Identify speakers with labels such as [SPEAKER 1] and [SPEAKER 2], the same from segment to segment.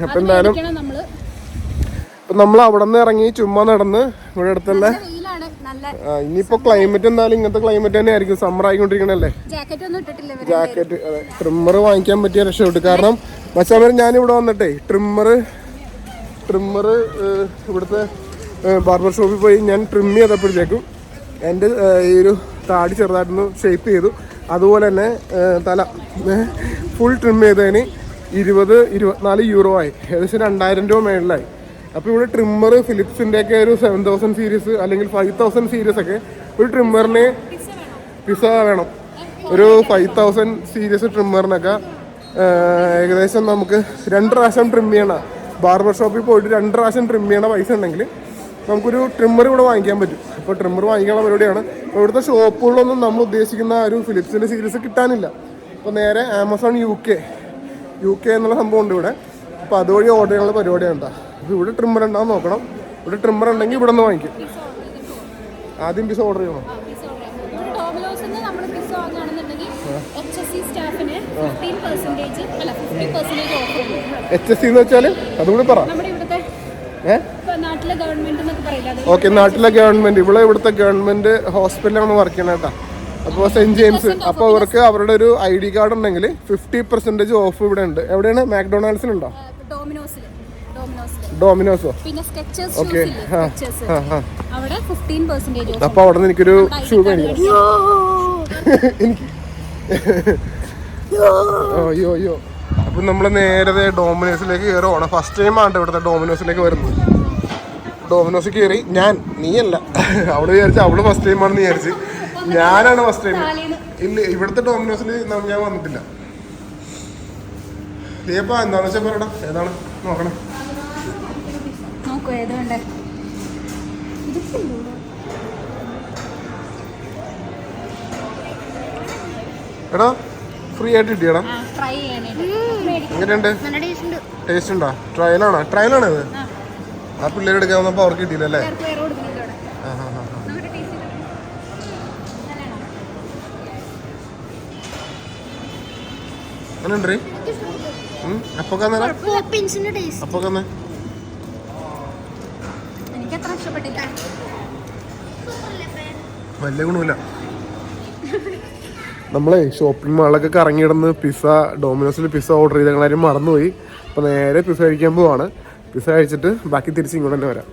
[SPEAKER 1] അപ്പം എന്തായാലും നമ്മൾ അവിടെ നിന്ന് ഇറങ്ങി ചുമ്മാ നടന്ന് ഇവിടെ അടുത്തല്ലേ. ഇനിയിപ്പോ ക്ലൈമറ്റ് എന്തായാലും ഇങ്ങനത്തെ ക്ലൈമറ്റ് തന്നെ ആയിരിക്കും. സമ്മർ ആയിക്കൊണ്ടിരിക്കണല്ലേ. ജാക്കറ്റ് ട്രിമ്മർ വാങ്ങിക്കാൻ പറ്റിയ രക്ഷപ്പെട്ടു. കാരണം മച്ചാമരം ഞാനിവിടെ വന്നിട്ടേ ട്രിമ്മർ ഇവിടുത്തെ ബാർബർ ഷോപ്പിൽ പോയി ഞാൻ ട്രിം ചെയ്തപ്പോഴത്തേക്കും എൻ്റെ ഈ ഒരു താടി ചെറുതായിട്ടൊന്ന് ഷേപ്പ് ചെയ്തു. അതുപോലെ തന്നെ തല ഫുൾ ട്രിം ചെയ്തതിന് 24 യൂറോ ആയി. ഏകദേശം 2000 രൂപ മേളിലായി. അപ്പോൾ ഇവിടെ ട്രിമ്മർ ഫിലിപ്സിൻ്റെ ഒക്കെ ഒരു 7000 സീരീസ് അല്ലെങ്കിൽ 5000 സീരീസ് ഒക്കെ ഒരു ട്രിമ്മറിന് പിസ വേണം. ഒരു 5000 സീരീസ് ട്രിമ്മറിനൊക്കെ ഏകദേശം നമുക്ക് 2 പ്രാവശ്യം ട്രിം ചെയ്യണം. ബാർബർ ഷോപ്പിൽ പോയിട്ട് 2 പ്രാവശ്യം ട്രിം ചെയ്യണ പൈസ ഉണ്ടെങ്കിൽ നമുക്കൊരു ട്രിമ്മർ ഇവിടെ വാങ്ങിക്കാൻ പറ്റും. അപ്പോൾ ട്രിമ്മർ വാങ്ങിക്കാനുള്ള പരിപാടിയാണ്. അപ്പോൾ ഇവിടുത്തെ ഷോപ്പുകളിലൊന്നും നമ്മൾ ഉദ്ദേശിക്കുന്ന ഒരു ഫിലിപ്സിൻ്റെ സീരീസ് കിട്ടാനില്ല. അപ്പോൾ നേരെ ആമസോൺ യു കെ എന്നുള്ള സംഭവം ഉണ്ട് ഇവിടെ. അപ്പോൾ അതുവഴി ഓർഡർ ചെയ്യാനുള്ള പരിപാടിയാണ് കേട്ടോ. അപ്പോൾ ഇവിടെ ട്രിമ്മർ ഉണ്ടാവും നോക്കണം. ഇവിടെ ട്രിമ്മർ ഉണ്ടെങ്കിൽ ഇവിടെ നിന്ന് വാങ്ങിക്കും. ആദ്യം പിസ ഓർഡർ ചെയ്യണം. HSC എന്ന് വെച്ചാൽ അതുകൂടി പറ. ഓക്കെ, നാട്ടിലെ ഗവൺമെന്റ് ഇവിടുത്തെ ഗവൺമെന്റ് ഹോസ്പിറ്റലാണ് വർക്ക് ചെയ്യണത് കേട്ടോ. അപ്പോൾ സെന്റ് ജെയിംസ്. അപ്പോൾ അവർക്ക് അവരുടെ ഒരു ID കാർഡ് ഉണ്ടെങ്കിൽ 50% ഓഫ് ഇവിടെ ഉണ്ട്. എവിടെയാണ്? മാക്ഡൊണാൾഡ്സിനുണ്ടോ? ഡോമിനോസോ? ഓക്കെ. അപ്പൊ അവിടെ നിന്ന് എനിക്കൊരു ഷൂ മേടിക്കണം. അയ്യോ. അപ്പൊ നമ്മള് നേരത്തെ ഡോമിനോസിലേക്ക് കയറുവാണ്. ഫസ്റ്റ് ടൈം ആണ് ഇവിടുത്തെ ഡോമിനോസിലേക്ക് വരുന്നത്. ഡോമിനോസിൽ കയറി നീയല്ല, അവള് വിചാരിച്ചു അവള് ഫസ്റ്റ് ടൈം ആണെന്ന് വിചാരിച്ച്. ഞാനാണ് ഫസ്റ്റ് ടൈം. ഇല്ല, ഇവിടുത്തെ ഡോമിനോസിൽ ഞാൻ വന്നിട്ടില്ല. നീയപ്പാ എന്താന്ന് വെച്ചാൽ പറയടാ, ഏതാണ് നോക്കണേ? എടാ ഫ്രീ ആയിട്ട് കിട്ടിയടാ. എങ്ങനെയുണ്ട്? ടേസ്റ്റ് ഉണ്ടോ? ട്രയലാണോ ഇത്? ആ പിള്ളേർ എടുക്കാൻ വന്നപ്പോൾ അവർക്ക് കിട്ടിയില്ല അല്ലേ? അങ്ങനെയുണ്ട്. അപ്പൊക്കെ വലിയ ഗുണമില്ല. നമ്മളെ ഷോപ്പിംഗ് മാളിലൊക്കെ കറങ്ങിയിടന്ന് ഡോമിനോസിൽ പിസ്സ ഓർഡർ ചെയ്ത കാര്യം മറന്നുപോയി. അപ്പോൾ നേരെ പിസ്സ കഴിക്കാൻ പോവാണ്. പിസ്സ കഴിച്ചിട്ട് ബാക്കി തിരിച്ച് ഇങ്ങോട്ട് തന്നെ വരാം.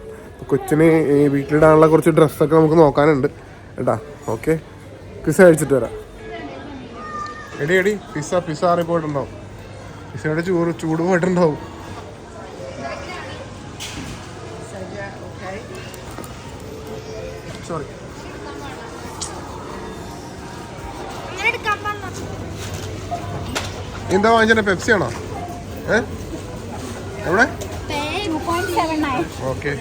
[SPEAKER 1] കൊച്ചിന് ഈ വീട്ടിലിടാനുള്ള കുറച്ച് ഡ്രസ്സൊക്കെ നമുക്ക് നോക്കാനുണ്ട് കേട്ടാ. ഓക്കെ, പിസ്സ കഴിച്ചിട്ട് വരാം. എടി പിസ്സ ആറിപ്പോയിട്ടുണ്ടാവും. പിസ്സയുടെ ചൂട് പോയിട്ടുണ്ടാവും. സോറി. എന്താ വാങ്ങിച്ചേ? പെപ്സി ആണോ? എവിടെ? ഓക്കെ.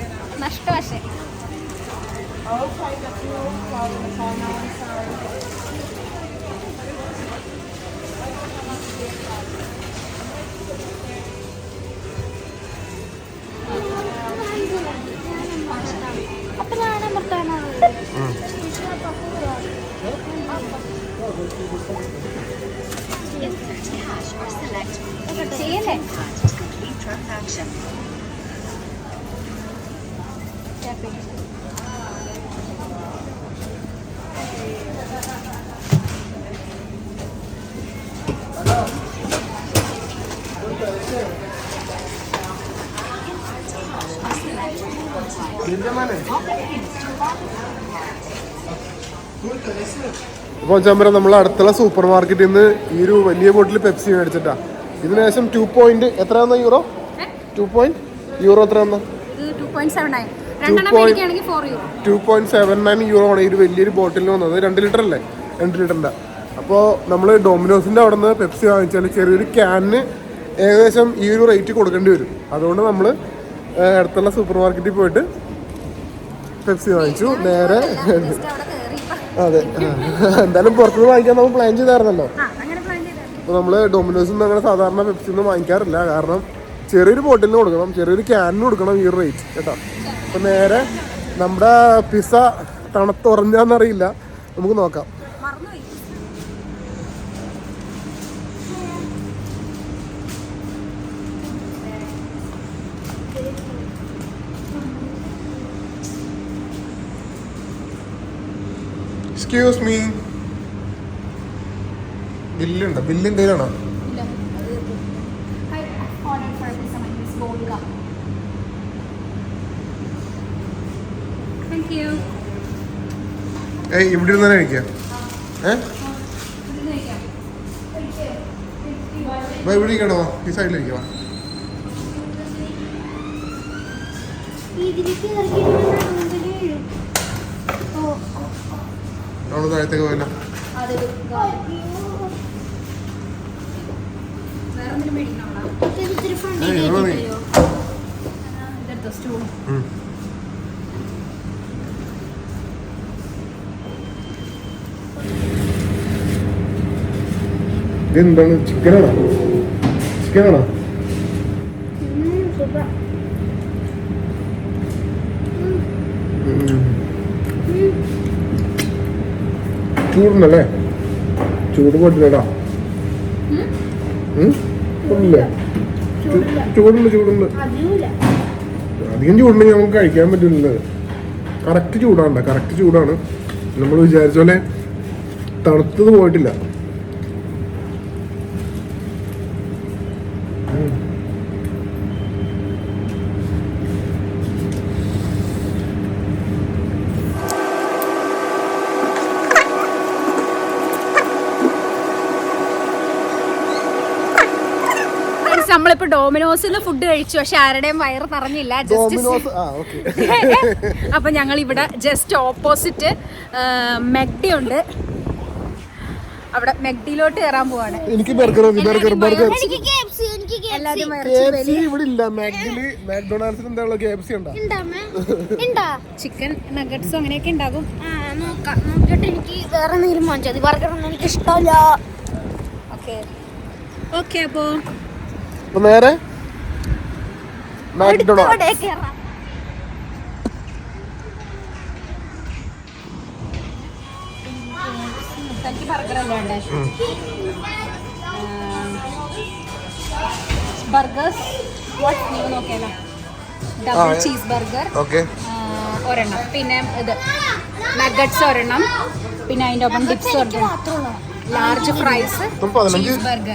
[SPEAKER 1] അപ്പോൾ ചമ്പരം നമ്മൾ അടുത്തുള്ള സൂപ്പർ മാർക്കറ്റിൽ നിന്ന് ഈ ഒരു വലിയ ബോട്ടിൽ പെപ്സി മേടിച്ചിട്ടാ. ഇതിന് ശേഷം 2 എത്രയാ യൂറോ? 2 യൂറോ എത്രയാ? 2.79 യൂറോ ആണ് ഈ ഒരു വലിയൊരു ബോട്ടിലിന് വന്നത്. 2 ലിറ്റർ അല്ലേ? 2 ലിറ്ററിൻ്റെ. അപ്പോൾ നമ്മൾ ഡോമിനോസിൻ്റെ അവിടെ നിന്ന് പെപ്സി വാങ്ങിച്ചാൽ ചെറിയൊരു ക്യാനിന് ഏകദേശം ഈ ഒരു റേറ്റ് കൊടുക്കേണ്ടി വരും. അതുകൊണ്ട് നമ്മൾ അടുത്തുള്ള സൂപ്പർ മാർക്കറ്റിൽ പോയിട്ട് പെപ്സി വാങ്ങിച്ചു. നേരെ അതെ, എന്തായാലും പുറത്തുനിന്ന് വാങ്ങിക്കാൻ നമ്മൾ പ്ലാൻ ചെയ്തായിരുന്നല്ലോ. അപ്പോൾ നമ്മൾ ഡൊമിനോസിൽ നിന്ന് അങ്ങനെ സാധാരണ പെപ്സി ഒന്നും വാങ്ങിക്കാറില്ല. കാരണം ചെറിയൊരു ബോട്ടിലിന് കൊടുക്കണം, ചെറിയൊരു ക്യാനിന് കൊടുക്കണം ഈ ഒരു റേറ്റ് കേട്ടോ. അപ്പോൾ നേരെ നമ്മുടെ പിസ്സ തണുത്തുറഞ്ഞാന്നറിയില്ല, നമുക്ക് നോക്കാം. എക്സ്ക്യൂസ് മീ, ബില്ലുണ്ടോ? ബില്ല് എന്തെങ്കിലാണോ? ഏയ് ഇവിടെ ഇരുന്ന് തന്നെ കഴിക്കാം. ഇവിടെ ഇരിക്കണോ? ഈ സൈഡിലിരിക്കോ? അവിടെ താഴത്തേക്ക് പോയല്ലോ. ഇതെന്താണ്? ചിക്കനാണോ? ചിക്കനാണോ? ചൂടുണ്ടല്ലേ? ചൂട് പോട്ടില്ലടാ. ചൂടുണ്ട് ചൂടുണ്ട്. അധികം ചൂടുണ്ടെങ്കിൽ നമുക്ക് കഴിക്കാൻ പറ്റില്ല. കറക്റ്റ് ചൂടാണ്, കറക്റ്റ് ചൂടാണ്. നമ്മൾ വിചാരിച്ച പോലെ തണുത്തത് പോയിട്ടില്ല.
[SPEAKER 2] നമ്മളിപ്പോ ഡോമിനോസിന്ന് ഫുഡ് കഴിച്ചു, പക്ഷെ ആരുടെയും വയറ് നിറഞ്ഞില്ല. അപ്പൊ ഞങ്ങൾ ഇവിടെ ജസ്റ്റ് ഓപ്പോസിറ്റ് മെക്ഡി ഉണ്ട്, അവിടെ മെക്ഡിയിലോട്ട് കയറാൻ പോവാണ്.
[SPEAKER 1] എനിക്ക് ബർഗർ
[SPEAKER 2] ചിക്കൻ നഗറ്റ്സും അങ്ങനെയൊക്കെ ഉണ്ടാകും.
[SPEAKER 3] എനിക്ക് വേറെ എന്തെങ്കിലും വാങ്ങിച്ചത്, ബർഗർ ഒന്നും എനിക്ക് ഇഷ്ടമല്ല.
[SPEAKER 2] ഓക്കെ ഓക്കെ,
[SPEAKER 1] അപ്പൊ നേരെ McDonald's.
[SPEAKER 2] ബർഗേഴ്സ് നോക്കിയാലോ? ഡബിൾ ചീസ് ബർഗർ ഒരെണ്ണം, പിന്നെ ഇത് നഗറ്റ്സ് ഒരെണ്ണം, പിന്നെ അതിൻ്റെ ഒപ്പം ഡിപ്സ് ഒരെണ്ണം, ലാർജ് ഫ്രൈസ്,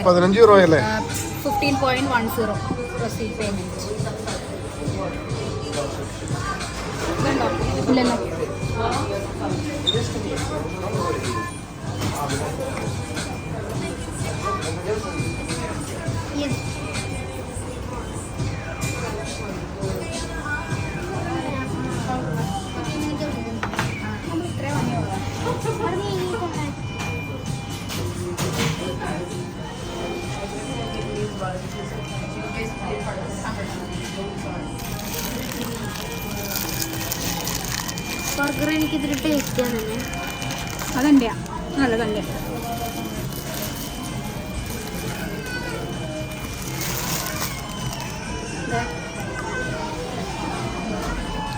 [SPEAKER 1] 15 euro അല്ലേ?
[SPEAKER 2] 15.10 proceed payment. ഇല്ലല്ലോ.
[SPEAKER 3] ബർഗർ എനിക്കിതിൽ ടേസ്റ്റ് ആണ്.
[SPEAKER 2] അതെന്റെയാ നല്ലതല്ലേ?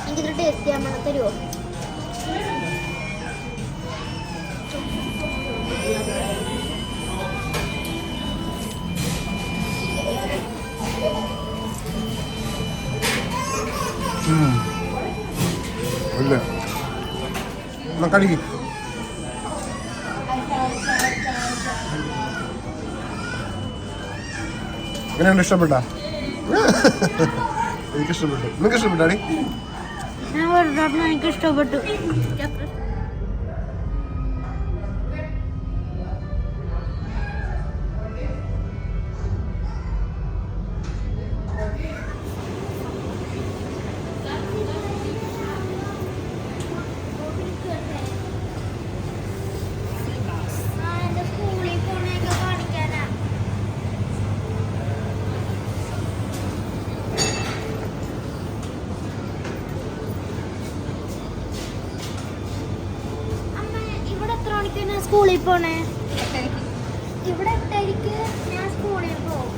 [SPEAKER 3] എനിക്കിതിൽ ടേസ്റ്റ് ചെയ്യാൻ വേണം, തരുമോ?
[SPEAKER 1] ഇല്ല, കടിക്ക്. എങ്ങനെയുണ്ട്? ഇഷ്ടപ്പെട്ടാ? എനിക്ക് ഇഷ്ടപ്പെട്ടു. നിങ്ങൾക്ക് ഇഷ്ടപ്പെട്ടാടി?
[SPEAKER 3] എനിക്ക് ഇഷ്ടപ്പെട്ടു. സ്കൂളിൽ പോണേ ഇവിടെ എട്ടായിരിക്കും. ഞാൻ സ്കൂളിൽ പോകും.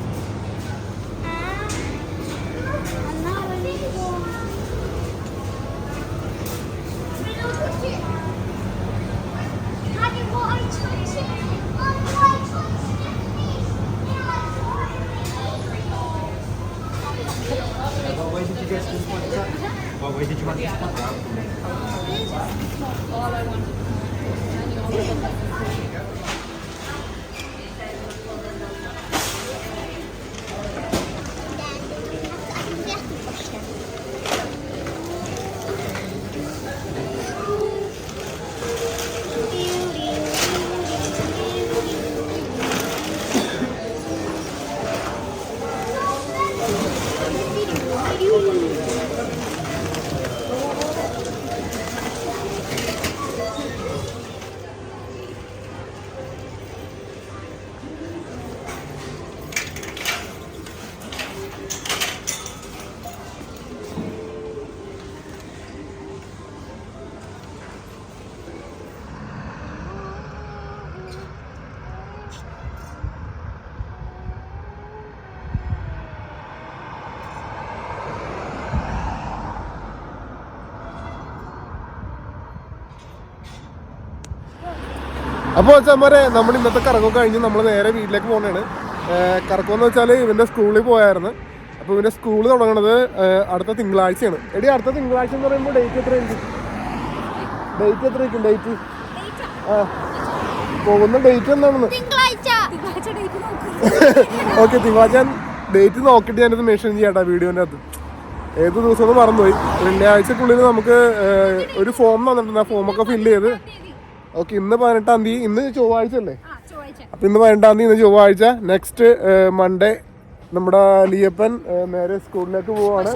[SPEAKER 1] അപ്പോൾ വെച്ചാൽ നമ്മൾ ഇന്നത്തെ കറക്കമൊക്കെ കഴിഞ്ഞ് നമ്മൾ നേരെ വീട്ടിലേക്ക് പോകുന്നതാണ്. കറക്കമെന്ന് വെച്ചാൽ ഇവൻ്റെ സ്കൂളിൽ പോയായിരുന്നു. അപ്പോൾ ഇവൻ്റെ സ്കൂൾ തുടങ്ങുന്നത് അടുത്ത തിങ്കളാഴ്ചയാണ്. എടി അടുത്ത തിങ്കളാഴ്ച എന്ന് പറയുമ്പോൾ ഡേറ്റ് എത്രയായിരിക്കും? ഡേറ്റ് ആ പോകുന്ന ഡേറ്റ് എന്താണെന്ന് ഓക്കെ, തിങ്കളാഴ്ച ഞാൻ ഡേറ്റ് നോക്കിയിട്ട് ഞാനത് മെൻഷൻ ചെയ്യാട്ടോ വീഡിയോൻ്റെ അകത്ത്. ഏത് ദിവസം ഒന്ന് മറന്നുപോയി. വെള്ളിയാഴ്ചക്കുള്ളിൽ നമുക്ക് ഒരു ഫോം തന്നിട്ടുണ്ട്. ആ ഫോമൊക്കെ ഫില്ല് ചെയ്ത് ഓക്കെ. ഇന്ന് 18-ാം തീയതി, ഇന്ന് ചൊവ്വാഴ്ച അല്ലേ? അപ്പം ഇന്ന് 18-ാം തീയതി, ഇന്ന് ചൊവ്വാഴ്ച. നെക്സ്റ്റ് മൺഡേ നമ്മുടെ ലിയപ്പൻ നേരെ സ്കൂളിലേക്ക് പോവാണ്.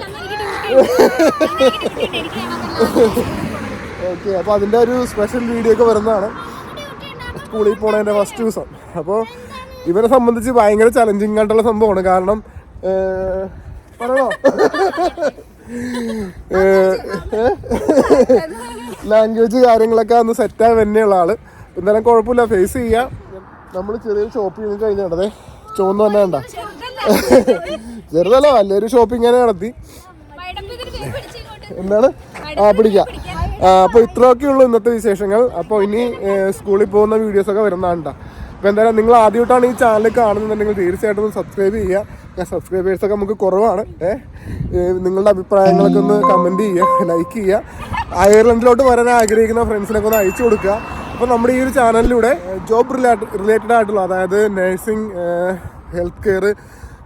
[SPEAKER 1] ഓക്കെ, അപ്പോൾ അതിൻ്റെ ഒരു സ്പെഷ്യൽ വീഡിയോ ഒക്കെ വരുന്നതാണ് സ്കൂളിൽ പോണതിൻ്റെ ഫസ്റ്റ് ദിവസം. അപ്പോൾ ഇവരെ സംബന്ധിച്ച് ഭയങ്കര ചലഞ്ചിങ് ആയിട്ടുള്ള സംഭവമാണ്. കാരണം പറയണോ, ലാംഗ്വേജ് കാര്യങ്ങളൊക്കെ ഒന്ന് സെറ്റായി തന്നെയുള്ള ആള്. എന്തായാലും കുഴപ്പമില്ല, ഫേസ് ചെയ്യാം. നമ്മൾ ചെറിയൊരു ഷോപ്പിംഗ് കഴിഞ്ഞാണതേ, ചുവന്ന് തന്നെ വേണ്ട ചെറുതല്ല, വലിയൊരു ഷോപ്പിംഗ് തന്നെ നടത്തി. എന്താണ് പിടിക്കാം. അപ്പോൾ ഇത്രയൊക്കെ ഉള്ളൂ ഇന്നത്തെ വിശേഷങ്ങൾ. അപ്പോൾ ഇനി സ്കൂളിൽ പോകുന്ന വീഡിയോസൊക്കെ വരുന്നതാണ് കേട്ടോ. അപ്പോൾ എന്തായാലും നിങ്ങൾ ആദ്യമായിട്ടാണ് ഈ ചാനൽ കാണുന്നുണ്ടെങ്കിൽ തീർച്ചയായിട്ടും ഒന്ന് സബ്സ്ക്രൈബ് ചെയ്യുക. സബ്സ്ക്രൈബേഴ്സൊക്കെ നമുക്ക് കുറവാണ്. നിങ്ങളുടെ അഭിപ്രായങ്ങളൊക്കെ ഒന്ന് കമൻറ്റ് ചെയ്യുക, ലൈക്ക് ചെയ്യുക. അയർലൻഡിലോട്ട് വരാൻ ആഗ്രഹിക്കുന്ന ഫ്രണ്ട്സിനൊക്കെ ഒന്ന് അയച്ചു കൊടുക്കുക. അപ്പോൾ നമ്മുടെ ഈ ഒരു ചാനലിലൂടെ ജോബ് റിലേറ്റഡ് ആയിട്ടുള്ള, അതായത് നഴ്സിംഗ്, ഹെൽത്ത് കെയർ,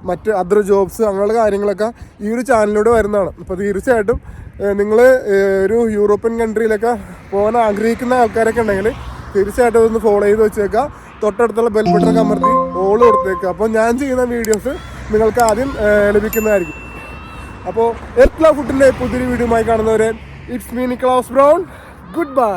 [SPEAKER 1] മറ്റ് അതർ ജോബ്സ്, അങ്ങനെയുള്ള കാര്യങ്ങളൊക്കെ ഈ ഒരു ചാനലിലൂടെ വരുന്നതാണ്. അപ്പോൾ തീർച്ചയായിട്ടും നിങ്ങൾ ഒരു യൂറോപ്യൻ കൺട്രിയിലൊക്കെ പോകാൻ ആഗ്രഹിക്കുന്ന ആൾക്കാരൊക്കെ ഉണ്ടെങ്കിൽ തീർച്ചയായിട്ടും അതൊന്ന് ഫോളോ ചെയ്ത് വെച്ചേക്കുക. തൊട്ടടുത്തുള്ള ബെൽ ബട്ടൺ അമർത്തി ഓൾ കൊടുത്തേക്കുക. അപ്പോൾ ഞാൻ ചെയ്യുന്ന വീഡിയോസ് നിങ്ങൾക്ക് ആദ്യം ലഭിക്കുന്നതായിരിക്കും. അപ്പോൾ എർത്ത് ലവ് ഫുഡിൻ്റെ പുതിയൊരു വീഡിയോയുമായി കാണുന്നവരെ, it's me Nicholas Brown. Good by.